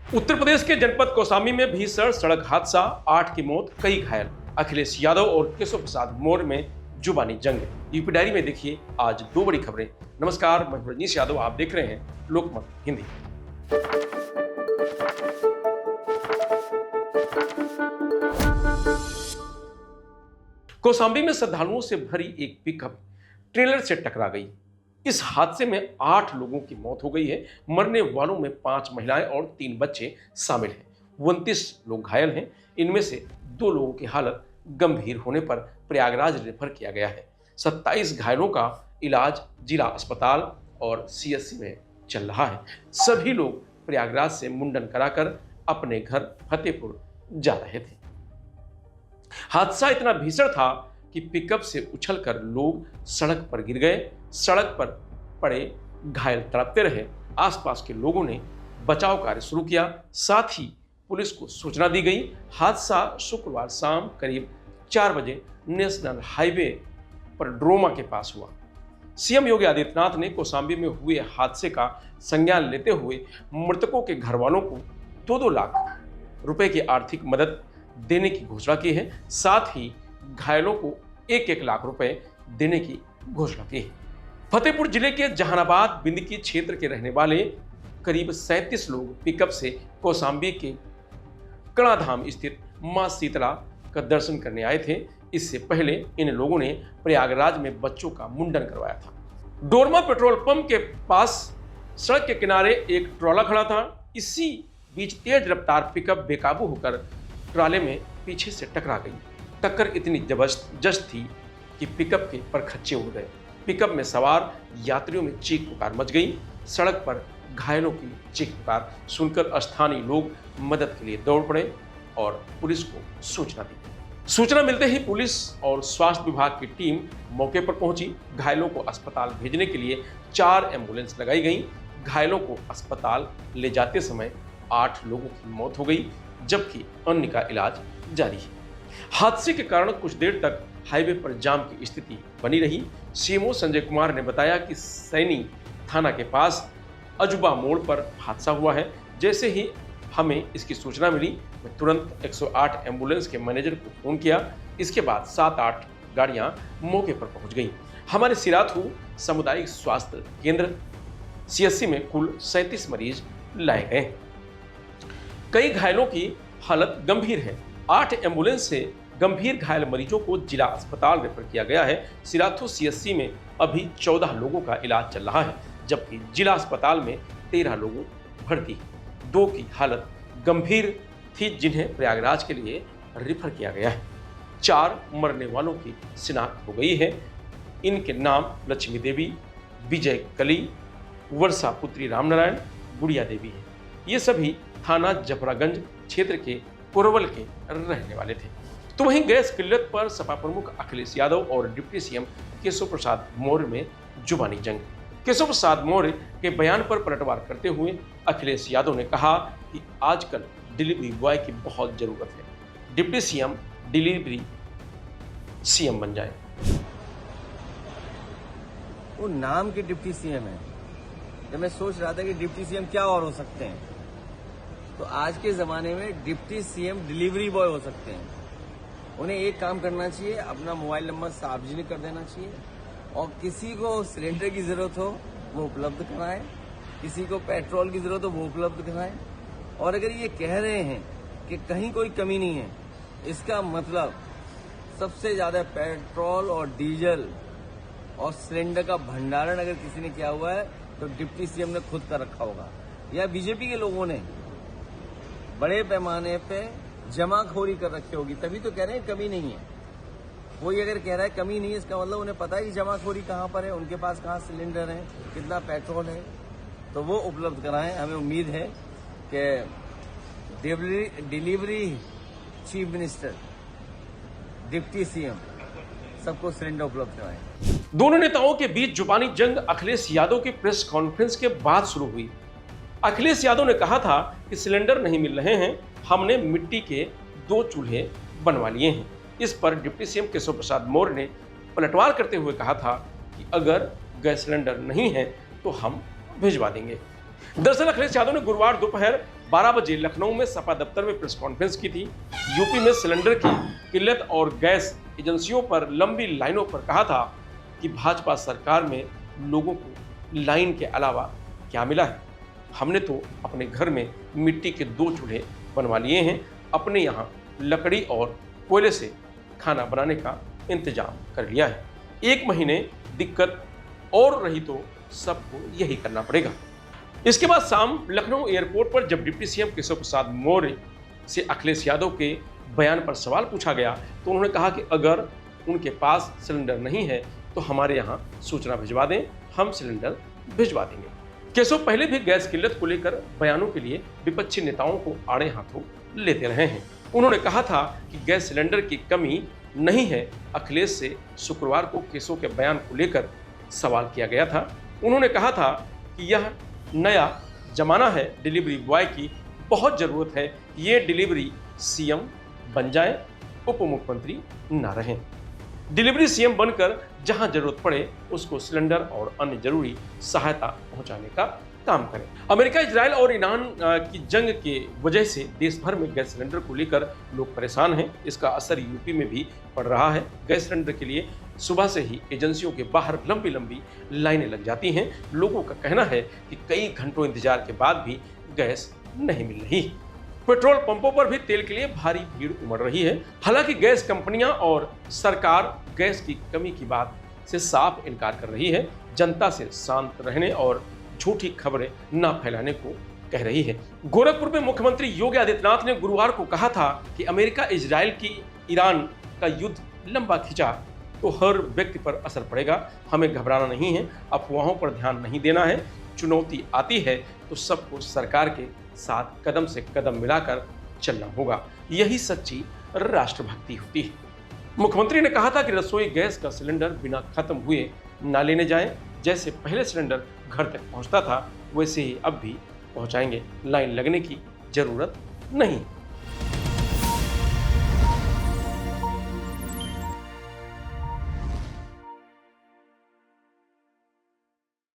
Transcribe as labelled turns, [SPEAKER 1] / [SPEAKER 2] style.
[SPEAKER 1] उत्तर प्रदेश के जनपद कौशाम्बी में भीषण सड़क हादसा, 8 की मौत, कई घायल। अखिलेश यादव और केशव प्रसाद मौर्य में जुबानी जंग। यूपी डायरी में देखिए आज 2 बड़ी खबरें। नमस्कार, मैं रजनीश यादव, आप देख रहे हैं लोकमत हिंदी। कौशाम्बी में श्रद्धालुओं से भरी एक पिकअप ट्रेलर से टकरा गई। इस हादसे में 8 लोगों की मौत हो गई है। मरने वालों में 5 महिलाएं और 3 बच्चे शामिल हैं। 29 लोग घायल हैं। इनमें से 2 लोगों की हालत गंभीर होने पर प्रयागराज रेफर किया गया है। 27 घायलों का इलाज जिला अस्पताल और सीएससी में चल रहा है। सभी लोग प्रयागराज से मुंडन कराकर अपने घर फतेहपुर जा रहे थे। हादसा इतना भीषण था कि पिकअप से उछलकर लोग सड़क पर गिर गए। सड़क पर पड़े घायल तड़पते रहे। आसपास के लोगों ने बचाव कार्य शुरू किया, साथ ही पुलिस को सूचना दी गई। हादसा शुक्रवार शाम करीब 4 बजे नेशनल हाईवे पर ड्रोमा के पास हुआ। सीएम योगी आदित्यनाथ ने कौशाम्बी में हुए हादसे का संज्ञान लेते हुए मृतकों के घर वालों को 2-2 लाख रुपए की आर्थिक मदद देने की घोषणा की है। साथ ही घायलों को 1-1 लाख रुपए देने की घोषणा की है। फतेहपुर जिले के जहानाबाद बिंदकी क्षेत्र के रहने वाले करीब 37 लोग पिकअप से कौशाम्बी के कड़ाधाम स्थित मां शीतला का दर्शन करने आए थे। इससे पहले इन लोगों ने प्रयागराज में बच्चों का मुंडन करवाया था। डोरमा पेट्रोल पंप के पास सड़क के किनारे एक ट्रॉला खड़ा था। इसी बीच तेज रफ्तार पिकअप बेकाबू होकर ट्राले में पीछे से टकरा गई। टक्कर इतनी जबरदस्त थी कि पिकअप के परखच्चे उड़ गए। पिकअप में सवार यात्रियों में चीख पुकार मच गई। सड़क पर घायलों की चीख पुकार सुनकर स्थानीय लोग मदद के लिए दौड़ पड़े और पुलिस को सूचना दी। सूचना मिलते ही पुलिस और स्वास्थ्य विभाग की टीम मौके पर पहुंची। घायलों को अस्पताल भेजने के लिए 4 एम्बुलेंस लगाई गई। घायलों को अस्पताल ले जाते समय 8 लोगों की मौत हो गई, जबकि अन्य का इलाज जारी है। हादसे के कारण कुछ देर तक हाईवे पर जाम की स्थिति बनी रही। सीएमओ संजय कुमार ने बताया कि सैनी थाना के पास अजुबा मोड़ पर हादसा हुआ है। जैसे ही हमें इसकी सूचना मिली, मैं तुरंत 108 एम्बुलेंस के मैनेजर को फोन किया। इसके बाद 7-8 गाड़ियां मौके पर पहुंच गईं। हमारे सिराथू सामुदायिक स्वास्थ्य केंद्र सीएससी में कुल 37 मरीज लाए गए। कई घायलों की हालत गंभीर है। 8 एम्बुलेंस से गंभीर घायल मरीजों को जिला अस्पताल रेफर किया गया है। सिराथू सीएससी में अभी 14 लोगों का इलाज चल रहा है, जबकि जिला अस्पताल में 13 लोगों भर्ती हैं। 2 की हालत गंभीर थी, जिन्हें प्रयागराज के लिए रेफर किया गया है। 4 मरने वालों की शिनाख्त हो गई है। इनके नाम लक्ष्मी देवी, विजय कली, वर्षा पुत्री रामनारायण, गुड़िया देवी है। ये सभी थाना जफरागंज क्षेत्र के कोरवल के रहने वाले थे। तो वहीं गैस किल्लत पर सपा प्रमुख अखिलेश यादव और डिप्टी सीएम केशव प्रसाद मौर्य में जुबानी जंग। केशव प्रसाद मौर्य के बयान पर पलटवार करते हुए अखिलेश यादव ने कहा कि आजकल डिलीवरी बॉय की बहुत जरूरत है। डिप्टी सीएम डिलीवरी सीएम बन जाए।
[SPEAKER 2] वो नाम के डिप्टी सीएम है। जब मैं सोच रहा था कि डिप्टी सीएम क्या और हो सकते हैं, तो आज के जमाने में डिप्टी सीएम डिलीवरी बॉय हो सकते हैं। उन्हें एक काम करना चाहिए, अपना मोबाइल नंबर सार्वजनिक कर देना चाहिए और किसी को सिलेंडर की जरूरत हो वो उपलब्ध कराएं, किसी को पेट्रोल की जरूरत हो वो उपलब्ध कराएं। और अगर ये कह रहे हैं कि कहीं कोई कमी नहीं है, इसका मतलब सबसे ज्यादा पेट्रोल और डीजल और सिलेंडर का भंडारण अगर किसी ने किया हुआ है तो डिप्टी सीएम ने खुद कर रखा होगा, या बीजेपी के लोगों ने बड़े पैमाने पे जमाखोरी कर रखी होगी, तभी तो कह रहे हैं कमी नहीं है। कोई अगर कह रहा है कमी नहीं है, इसका मतलब उन्हें पता है कि जमाखोरी कहां पर है, उनके पास कहां सिलेंडर है, कितना पेट्रोल है, तो वो उपलब्ध कराएं। हमें उम्मीद है कि delivery chief minister, deputy CM सबको सिलेंडर उपलब्ध कराएं।
[SPEAKER 1] दोनों नेताओं के बीच जुबानी जंग अखिलेश यादव की प्रेस कॉन्फ्रेंस के बाद शुरू हुई। अखिलेश यादव ने कहा था कि सिलेंडर नहीं मिल रहे हैं, हमने मिट्टी के 2 चूल्हे बनवा लिए हैं। इस पर डिप्टी सीएम केशव प्रसाद मौर्य ने पलटवार करते हुए कहा था कि अगर गैस सिलेंडर नहीं है तो हम भिजवा देंगे। दरअसल अखिलेश यादव ने गुरुवार दोपहर 12 बजे लखनऊ में सपा दफ्तर में प्रेस कॉन्फ्रेंस की थी। यूपी में सिलेंडर की किल्लत और गैस एजेंसियों पर लंबी लाइनों पर कहा था कि भाजपा सरकार में लोगों को लाइन के अलावा क्या मिला है। हमने तो अपने घर में मिट्टी के 2 चूल्हे बनवा लिए हैं, अपने यहाँ लकड़ी और कोयले से खाना बनाने का इंतजाम कर लिया है। 1 महीने दिक्कत और रही तो सबको यही करना पड़ेगा। इसके बाद शाम लखनऊ एयरपोर्ट पर जब डिप्टी सीएम केशव प्रसाद मौर्य से अखिलेश यादव के बयान पर सवाल पूछा गया तो उन्होंने कहा कि अगर उनके पास सिलेंडर नहीं है तो हमारे यहाँ सूचना भिजवा दें, हम सिलेंडर भिजवा देंगे। केशव पहले भी गैस किल्लत को लेकर बयानों के लिए विपक्षी नेताओं को आड़े हाथों लेते रहे हैं। उन्होंने कहा था कि गैस सिलेंडर की कमी नहीं है। अखिलेश से शुक्रवार को केशव के बयान को लेकर सवाल किया गया था। उन्होंने कहा था कि यह नया जमाना है, डिलीवरी बॉय की बहुत ज़रूरत है, ये डिलीवरी सीएम बन जाए, उप मुख्यमंत्री ना रहें। डिलीवरी सीएम बनकर जहां जरूरत पड़े उसको सिलेंडर और अन्य जरूरी सहायता पहुंचाने का काम करें। अमेरिका, इजराइल और ईरान की जंग के वजह से देश भर में गैस सिलेंडर को लेकर लोग परेशान हैं। इसका असर यूपी में भी पड़ रहा है। गैस सिलेंडर के लिए सुबह से ही एजेंसियों के बाहर लंबी लंबी लाइनें लग जाती हैं। लोगों का कहना है कि कई घंटों इंतजार के बाद भी गैस नहीं मिल रही। पेट्रोल पंपों पर भी तेल के लिए भारी भीड़ उमड़ रही है। हालांकि गैस कंपनियां और सरकार गैस की कमी की बात से साफ इनकार कर रही है। जनता से शांत रहने और झूठी खबरें न फैलाने को कह रही है। गोरखपुर में मुख्यमंत्री योगी आदित्यनाथ ने गुरुवार को कहा था कि अमेरिका, इजराइल की ईरान का युद्ध लंबा खिंचा तो हर व्यक्ति पर असर पड़ेगा। हमें घबराना नहीं है, अफवाहों पर ध्यान नहीं देना है। चुनौती आती है तो सबको सरकार के साथ कदम से कदम मिलाकर चलना होगा। यही सच्ची राष्ट्रभक्ति होती है। मुख्यमंत्री ने कहा था कि रसोई गैस का सिलेंडर बिना खत्म हुए ना लेने जाएं। जैसे पहले सिलेंडर घर तक पहुंचता था वैसे ही अब भी पहुंचाएंगे। लाइन लगने की जरूरत नहीं।